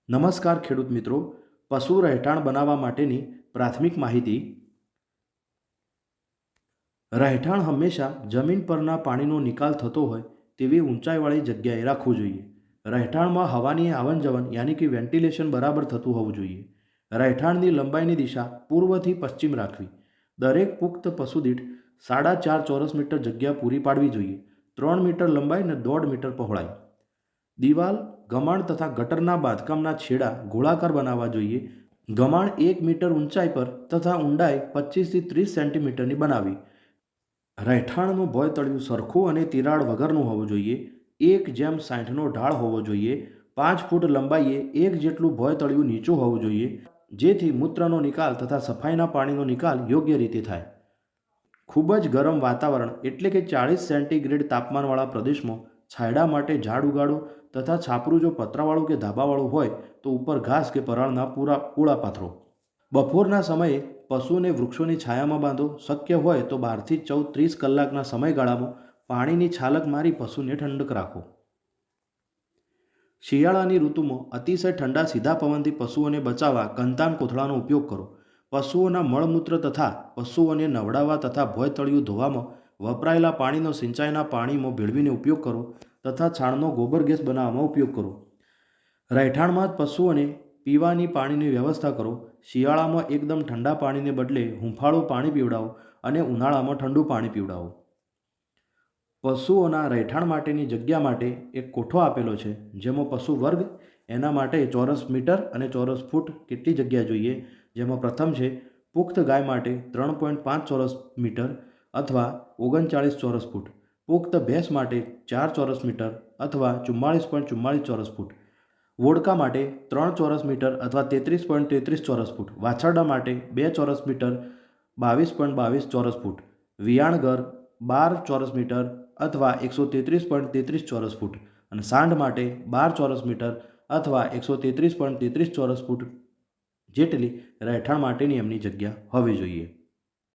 નમસ્કાર ખેડૂત મિત્રો, પશુ રહેઠાણ બનાવવા માટેની પ્રાથમિક માહિતી. રહેઠાણ હંમેશા જમીન પરના પાણીનો નિકાલ થતો હોય તેવી ઊંચાઈવાળી જગ્યાએ રાખવું જોઈએ. રહેઠાણમાં હવાની આવન જવન યાની કે વેન્ટિલેશન બરાબર થતું હોવું જોઈએ. રહેઠાણની લંબાઈની દિશા પૂર્વથી પશ્ચિમ રાખવી. દરેક પુખ્ત પશુ દીઠ 4.5 ચોરસ મીટર જગ્યા પૂરી પાડવી જોઈએ. 3 મીટર લંબાઈ અને 1.5 મીટર પહોળાઈ. દિવાલ, ગમાણ તથા ગટરના બાંધકામના છેડા ગોળાકાર બનાવવા જોઈએ. ગમાણ 1 મીટર ઊંચાઈ પર તથા ઊંડાઈ 25 થી 30 સેન્ટીમીટરની બનાવવી. રહેઠાણનું ભોયતળિયું સરખું અને તિરાડ વગરનું હોવું જોઈએ. 1:60નો ઢાળ હોવો જોઈએ. 5 ફૂટ લંબાઈએ 1 જેટલું ભોયતળિયું નીચું હોવું જોઈએ, જેથી મૂત્રનો નિકાલ તથા સફાઈના પાણીનો નિકાલ યોગ્ય રીતે થાય. ખૂબ જ ગરમ વાતાવરણ એટલે કે 40 સેન્ટીગ્રેડ તાપમાનવાળા પ્રદેશમાં છાંયડા માટે ઝાડ ઉગાડો તથા છાપરું જો પતરાવાળું કે ધાબાવાળું હોય તો ઉપર ઘાસ કે પરાળના પૂળા પાથરો. બપોરના સમયે પશુને વૃક્ષોની છાયામાં બાંધો. શક્ય હોય તો 12 થી 30 કલાકના સમયગાળામાં પાણીની છાલક મારી પશુને ઠંડક રાખો. શિયાળાની ઋતુમાં અતિશય ઠંડા સીધા પવનથી પશુઓને બચાવવા કંતાન કોથળાનો ઉપયોગ કરો. પશુઓના મળમૂત્ર તથા પશુઓને નવડાવવા તથા ભોયતળિયું ધોવામાં વપરાયેલા પાણીનો સિંચાઈના પાણીમાં ભેળવીને ઉપયોગ કરો તથા છાણનો ગોબર ગેસ બનાવવામાં ઉપયોગ કરો. રહેઠાણમાં જ પશુઓને પીવાની પાણીની વ્યવસ્થા કરો. શિયાળામાં એકદમ ઠંડા પાણીને બદલે હૂંફાળું પાણી પીવડાવો અને ઉનાળામાં ઠંડુ પાણી પીવડાવો. પશુઓના રહેઠાણ માટેની જગ્યા માટે એક કોઠો આપેલો છે, જેમાં પશુ વર્ગ એના માટે ચોરસ મીટર અને ચોરસ ફૂટ કેટલી જગ્યા જોઈએ. જેમાં પ્રથમ છે પુખ્ત ગાય માટે 3.5 ચોરસ મીટર અથવા 39 ચોરસ ફૂટ. પુખ્ત ભેંસ માટે 4 ચોરસ મીટર અથવા 44.44 ચોરસ ફૂટ. વોડકા માટે 3 ચોરસ મીટર અથવા 33.33 ચોરસ ફૂટ. વાછરડા માટે 2 ચોરસ મીટર 22.22 ચોરસ ફૂટ. વિયાણઘર 12 ચોરસ મીટર અથવા 133.33 ચોરસ ફૂટ અને સાંઢ માટે 12 ચોરસ મીટર અથવા 133.33 ચોરસ ફૂટ જેટલી રહેઠાણ માટેની એમની જગ્યા હોવી જોઈએ.